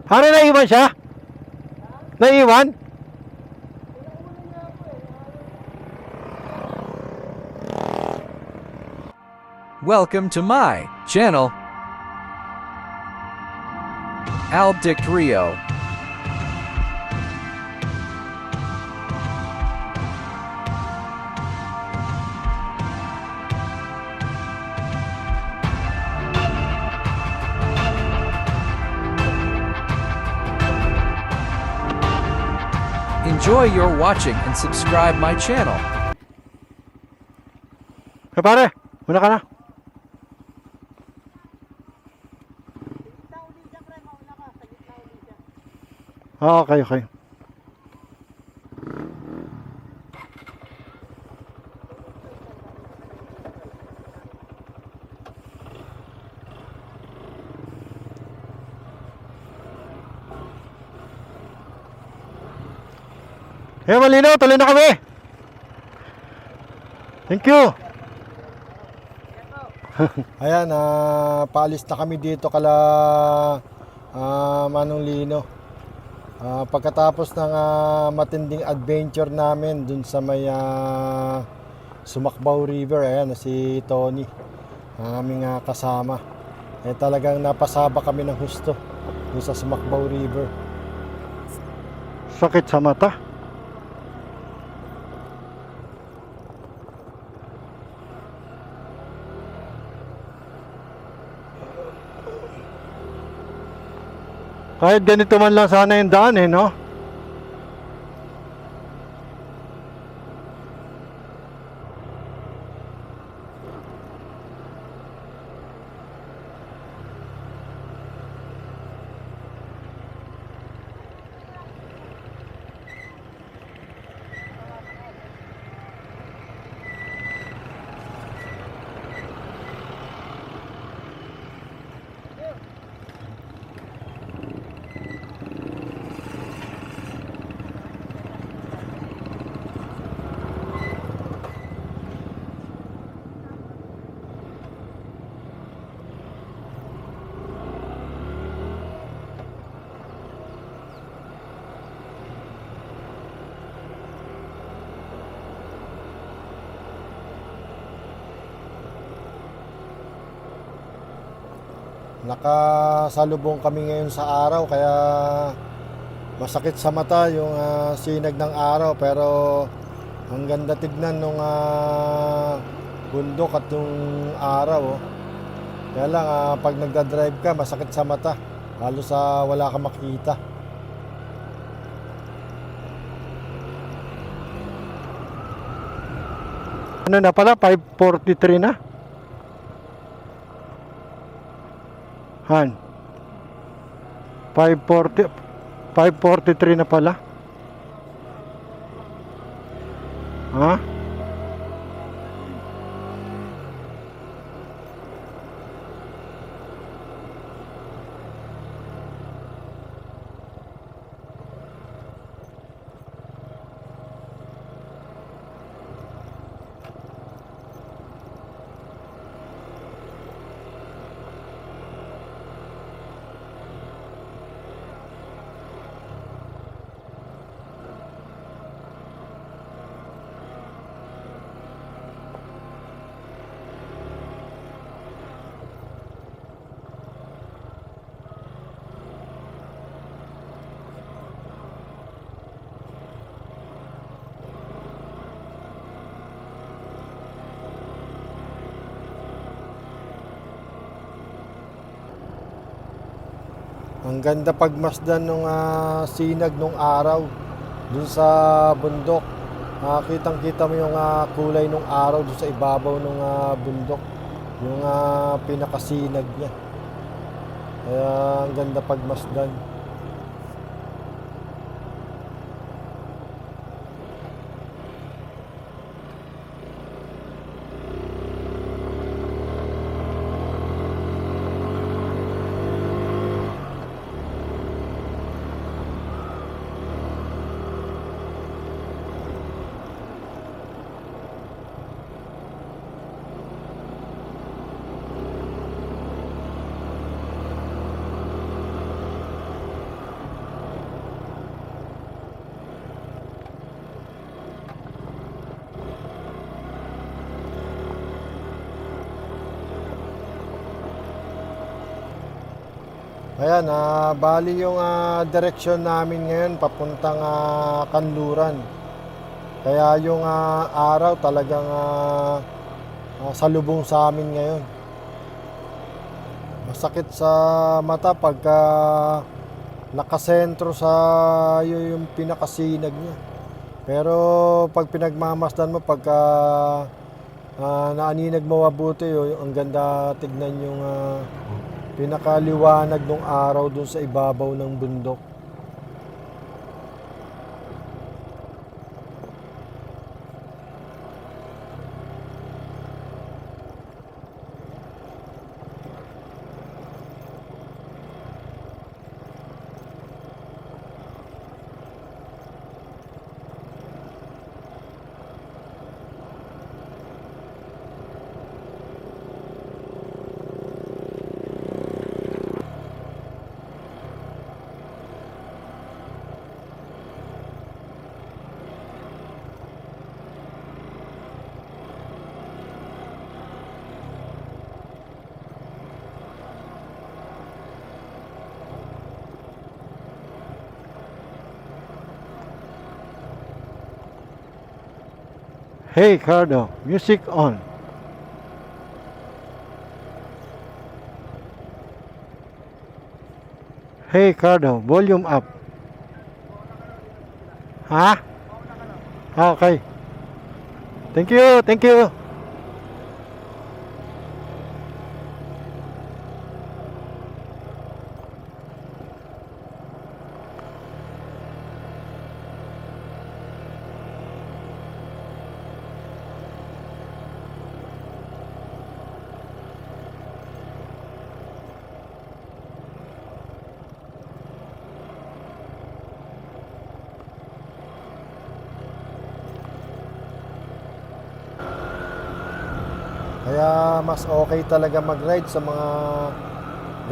Ano, naiwan siya? Naiwan? Welcome to my channel, Albdict Rio. Enjoy your watching and subscribe my channel. Pare, muna ka na. Okay, okay. Malino, tuloy na kami. Thank you. Ayan, paalis na kami dito kala Manong Lino. Pagkatapos ng matinding adventure namin dun sa may Sumakbaw River, ayan si Tony, ang aming kasama. Talagang napasaba kami ng husto dun sa Sumakbaw River. Sakit sa mata. Kahit ganito man lang sana yung daan no? Nakasalubong kami ngayon sa araw, kaya masakit sa mata yung sinag ng araw, pero ang ganda tignan nung bundok at yung araw. Kaya lang pag nagdadrive ka, masakit sa mata, halos wala ka makita. Ano na pala, 5:43 na? Han, 5:43 na pala. Ha? Ang ganda pagmasdan nung sinag nung araw dun sa bundok. Kitang-kita mo yung kulay nung araw dun sa ibabaw nung bundok, yung pinakasinag niya. Kaya ang ganda pagmasdan. Ayan, bali yung direksyon namin ngayon papuntang Kanluran. Kaya yung araw talagang salubong sa amin ngayon. Masakit sa mata pagka nakasentro sa yung pinakasinag niya. Pero pag pinagmamasdan mo, pagka naaninag mo mabuti, ang ganda tignan yung pinakaliwanag ng araw dun sa ibabaw ng bundok. Hey Cardo, music on. Hey Cardo, volume up. Ha? Okay. Thank you, thank you. Kaya mas okay talaga mag-ride sa mga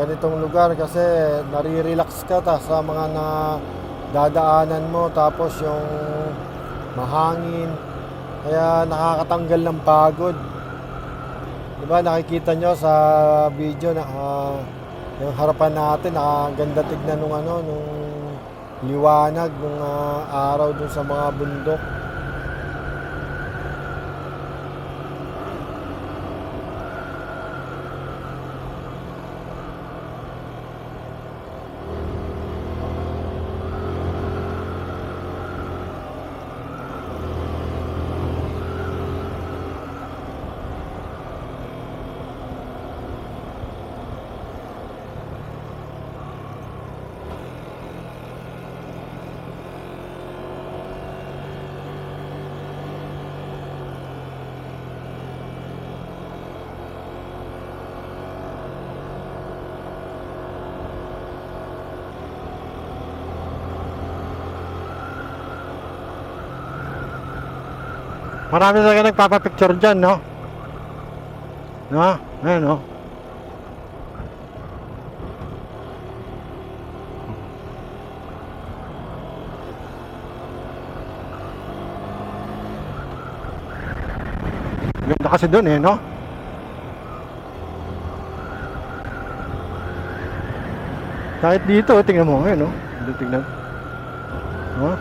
ganitong lugar kasi nare-relax ka sa mga dadaanan mo, tapos yung mahangin. Kaya nakakatanggal ng pagod. Diba nakikita nyo sa video na yung harapan natin, ganda tignan nung liwanag nung araw dun sa mga bundok. Marami talaga nagpapapicture dyan, no? No? Ayan, no? Ganda kasi dun, no? Kahit dito, tingnan mo, no? Tingnan. No?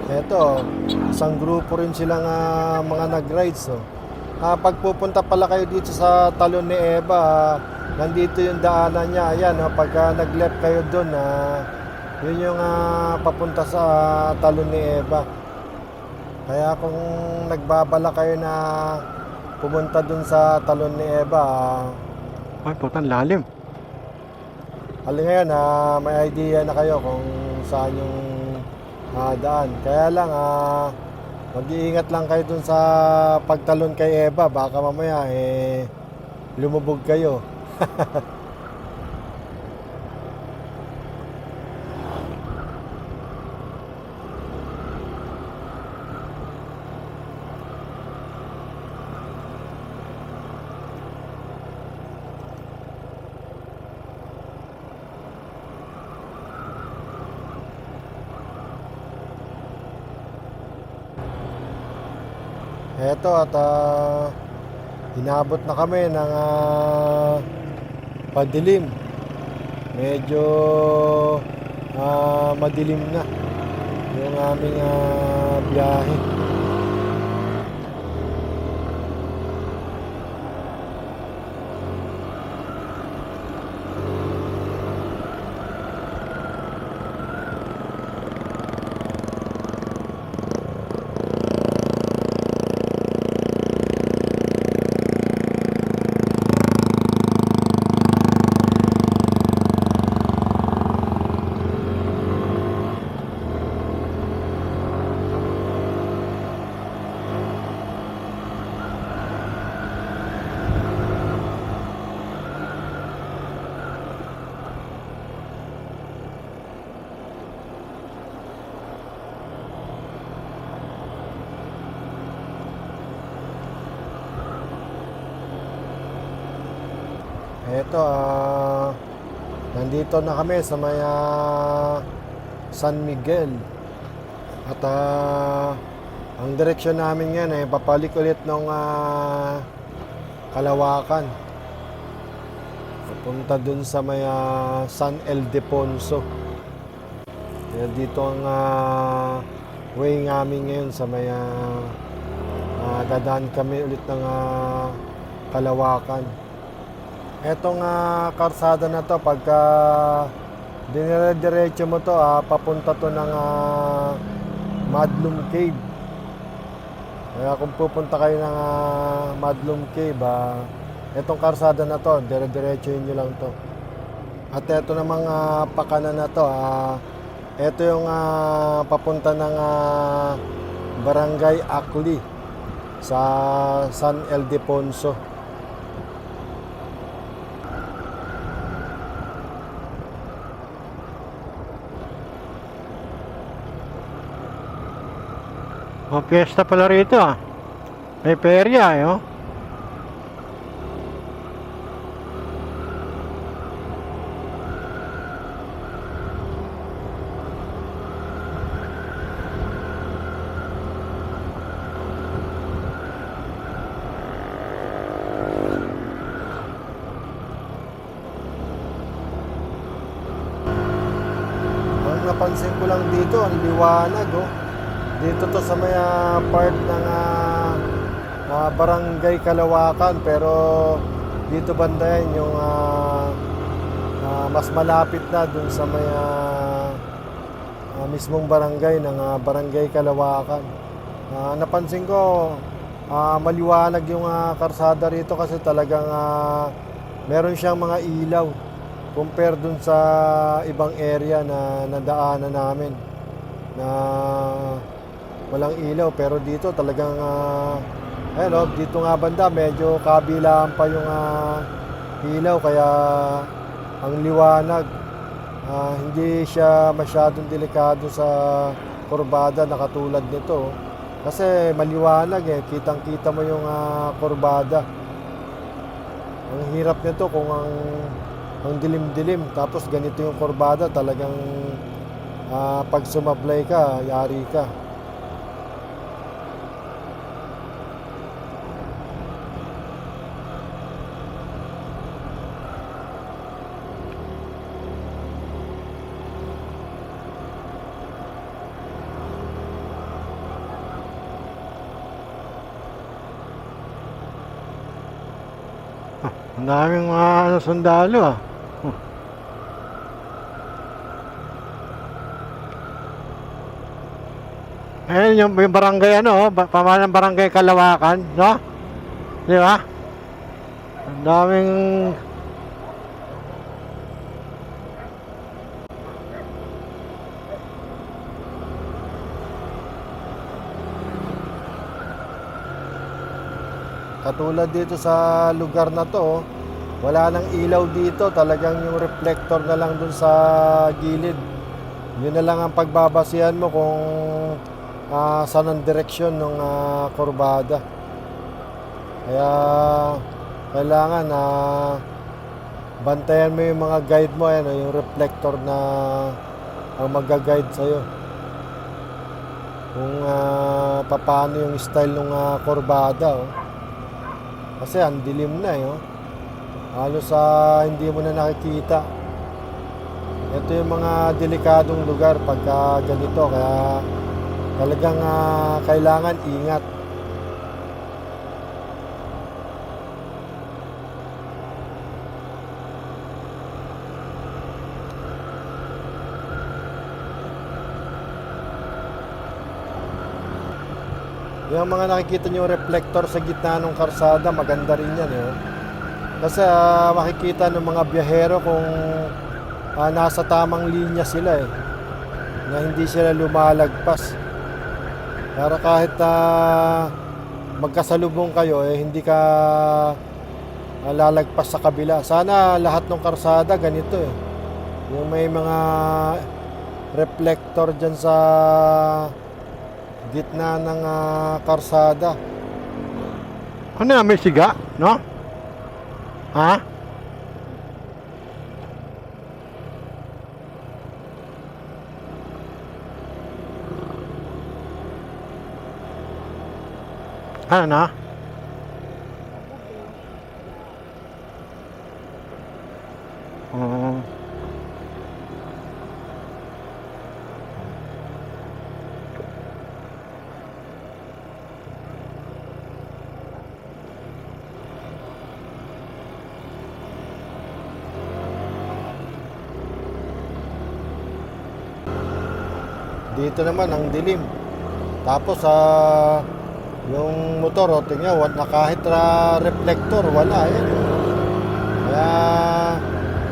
Eto, isang grupo rin silang mga nag-rides. Pag pupunta pala kayo dito sa Talon ni Eva, nandito yung daanan niya. Ayan, pagka nag-left kayo doon, yun yung papunta sa Talon ni Eva. Kaya kung nagbabala kayo na pumunta doon sa Talon ni Eva, ay, putang lalim. Hali ngayon, may idea na kayo kung saan yung daan. Kaya lang, mag-iingat lang kayo dun sa pagtalon kay Eva. Baka mamaya, lumubog kayo. Eto at inabot na kami ng padilim. Medyo madilim na yung aming biyahe. Eto, nandito na kami sa may San Miguel. At ang direksyon namin ngayon ay papalik ulit ng Kalawakan. Papunta dun sa may San Ildefonso. Kaya dito ang way namin ngayon sa may dadaan kami ulit ng Kalawakan. Etong karsada na to, pagka dinire-diretso mo to, papunta to ng Madlum Cave. Kaya kung pupunta kayo ng Madlum Cave, etong karsada na to, dire-diretsohin nyo lang to. At eto namang pakanan na to, eto yung papunta ng Barangay Acli sa San Ildefonso. Oh, piyesta pala rito May perya oh. Ang napansin ko lang dito, ang liwanag oh. Dito to sa may part ng Barangay Kalawakan, pero dito banda yan yung mas malapit na dun sa may mismong barangay ng Barangay Kalawakan. Napansin ko maliwanag yung karsada rito kasi talagang meron siyang mga ilaw compare dun sa ibang area na nadaanan namin na walang ilaw, pero dito talagang ayun, dito nga banda medyo kabilaan pa yung ilaw, kaya ang liwanag. Hindi siya masyadong delikado sa kurbada na katulad nito kasi maliwanag kitang kita mo yung kurbada. Ang hirap nito kung ang dilim-dilim tapos ganito yung kurbada, talagang pag sumablay ka, yari ka. Ang daming mga sundalo Ayan yung barangay pamahalang barangay Kalawakan, no? Di ba? Ang daming Katulad dito sa lugar na to, wala nang ilaw dito, talagang yung reflector na lang dun sa gilid. Yun na lang ang pagbabasihan mo kung saan ang direksyon ng kurbada. Kaya kailangan bantayan mo yung mga guide mo, yung reflector na ang magga-guide sa'yo. Kung paano yung style ng kurbada. Oh. Kasi ang dilim na oh. Halos hindi mo na nakikita. Ito yung mga delikadong lugar pagka ganito, kaya talagang kailangan ingat. Yung mga nakikita nyo reflector sa gitna ng karsada, maganda rin yan. Eh. Kasi makikita ng mga biyahero kung nasa tamang linya sila na hindi sila lumalagpas. Para kahit magkasalubong kayo, hindi ka lalagpas sa kabila. Sana lahat ng karsada ganito Yung may mga reflector dyan sa gitna ng karsada. Ano yan, may siga, no? Ha? Ano na? Oh. Dito naman ang dilim. Tapos yung motor, tingnan, kahit reflector, wala Kaya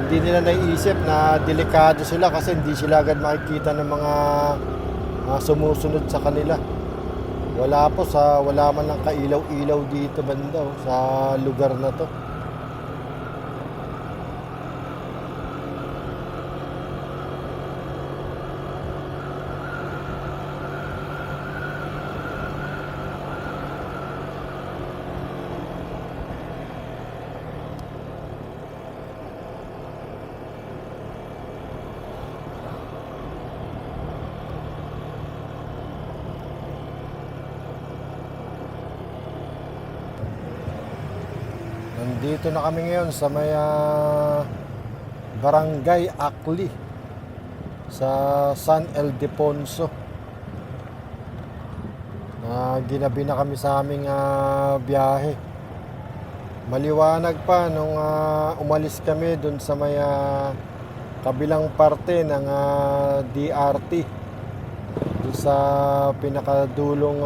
hindi nila naiisip na delikado sila kasi hindi sila agad makikita ng mga sumusunod sa kanila. Wala man lang kailaw-ilaw dito banda sa lugar na to. Nandito na kami ngayon sa may Barangay Akli sa San Ildefonso. Ginabi na kami sa aming biyahe. Maliwanag pa nung umalis kami dun sa may kabilang parte ng DRT. Dun sa pinakadulong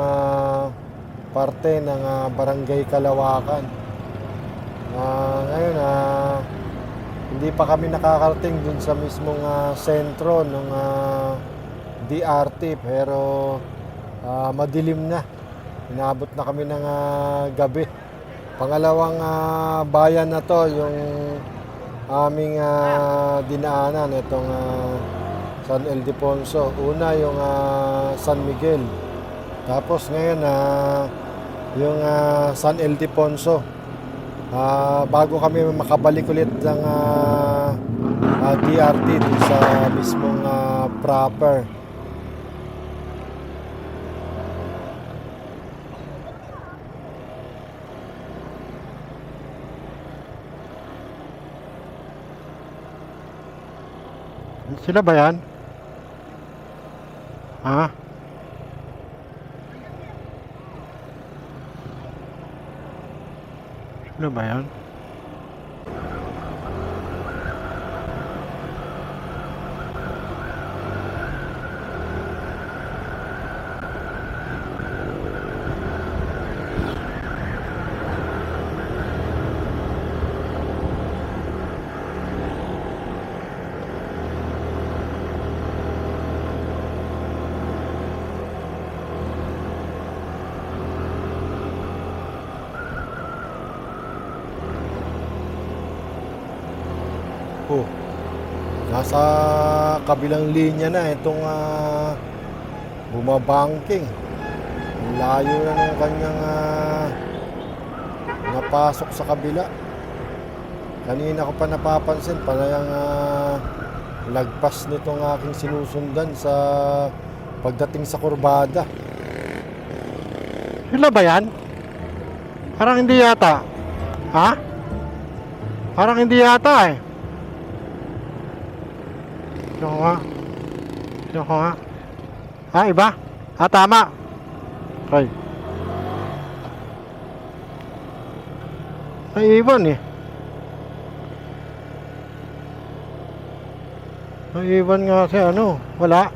parte ng Barangay Kalawakan. Ngayon hindi pa kami nakakarating dun sa mismong sentro ng DRT, pero madilim na. Inabot na kami ng gabi. Pangalawang bayan na to yung aming dinaanan, itong San Ildefonso. Una yung San Miguel, tapos ngayon yung San Ildefonso. Bago kami makabalik ulit ng DRT dun sa mismong proper. Sila ba yan? Ha? Sila ba yan? Nasa kabilang linya na itong bumabangking. Layo na ng kanyang napasok sa kabila. Kanina ko pa napapansin parang lagpas nitong aking sinusundan sa pagdating sa kurbada. Sila ba yan? Parang hindi yata. Ha? Parang hindi yata eh. Ito nga. Ito nga. Ha, iba? Ah, tama. Okay. Naiiwan eh. Naiiwan nga kasi ano, wala.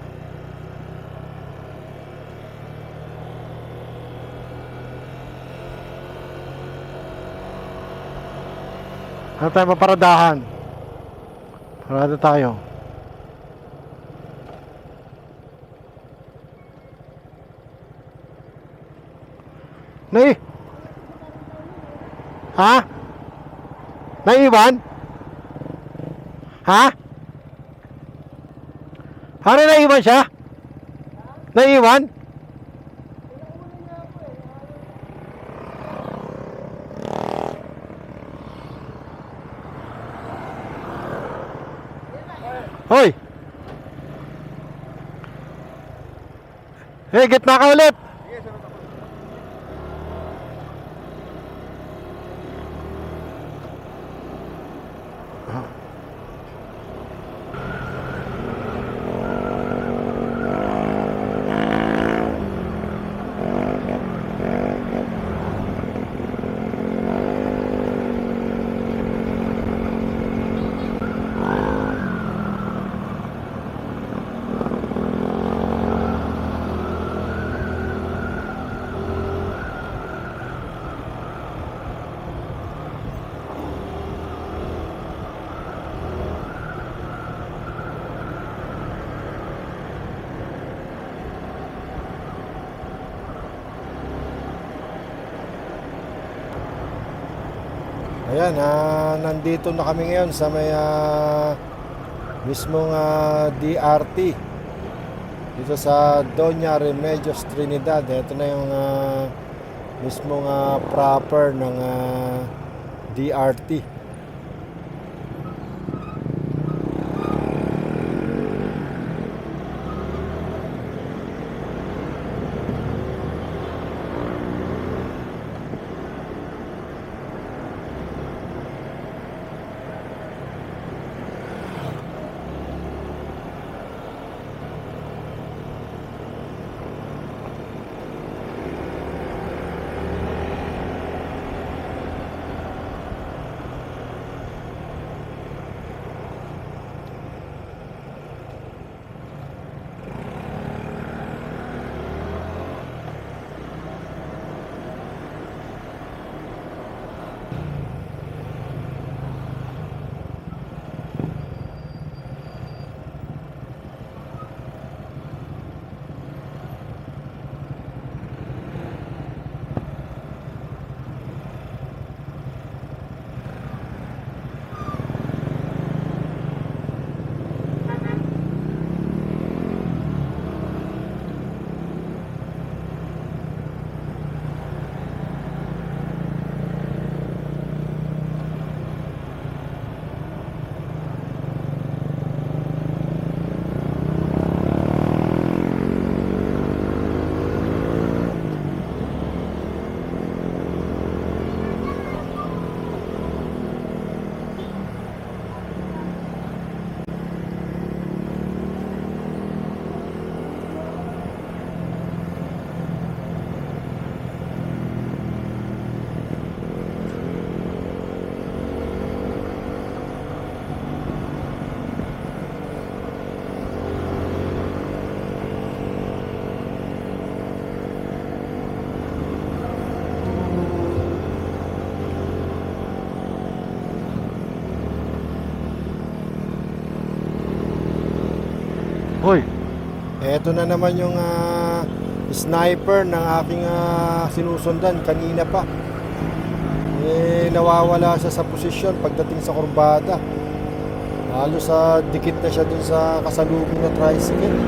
Ano tayo paparadahan? Parada tayo. Ha? Naiwan? Ha? Ano naiwan siya? Naiwan? Hoy! Hey, gitna ka ulit! Ayan, nandito na kami ngayon sa may mismong DRT dito sa Doña Remedios Trinidad. Ito na yung mismong proper ng DRT. Hoy! Eto na naman yung sniper ng aking sinusundan kanina pa. Nawawala siya sa posisyon pagdating sa kurbada. Halos dikit na siya dun sa kasalubong na tricycle.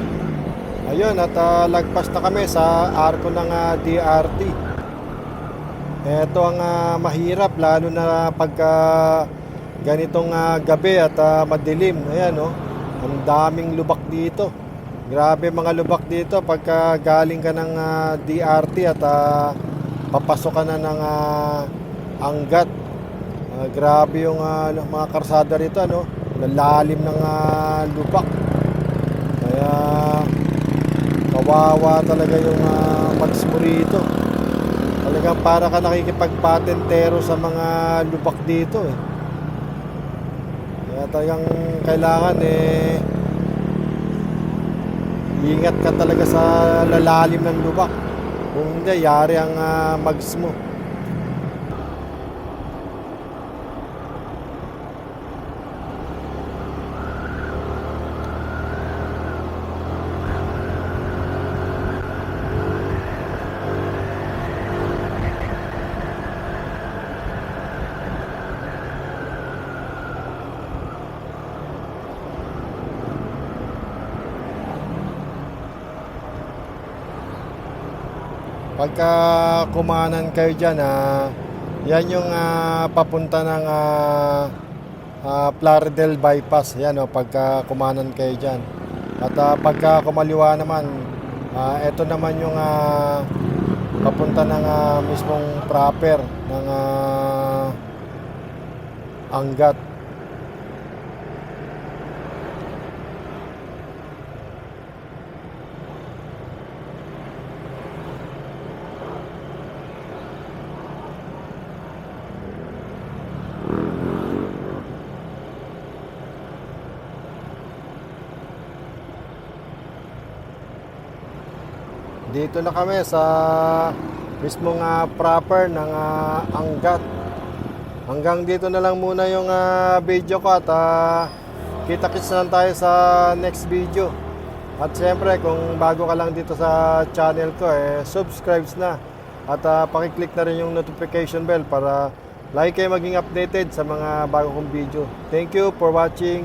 Ayun, at lagpas na kami sa arko ng DRT. Ito ang mahirap, lalo na pagka ganitong gabi at madilim. Ayan, oh, ang daming lubak dito. Grabe mga lubak dito pagka galing ka ng DRT at papasok ka na ng Angat. Grabe yung mga karsada rito, ano? Lalalim ng lubak. Kaya kawawa talaga yung mags mo rito. Talagang para ka nakikipagpatentero sa mga lubak dito eh. Kaya talagang kailangan ingat ka talaga sa lalalim ng lubak. Kung hindi, yari ang mags mo. Pagka kumanan kayo dyan, yan yung papunta ng Plaridel Bypass. Yan pagka kumanan kayo dyan. At pagka kumaliwa naman, ito naman yung papunta ng mismong proper ng Angat. Dito na kami sa mismong proper ng Angat. Hanggang dito na lang muna yung video ko at kita-kits na lang tayo sa next video. At syempre kung bago ka lang dito sa channel ko subscribe na at pakiclick na rin yung notification bell para lagi kayo maging updated sa mga bago kong video. Thank you for watching.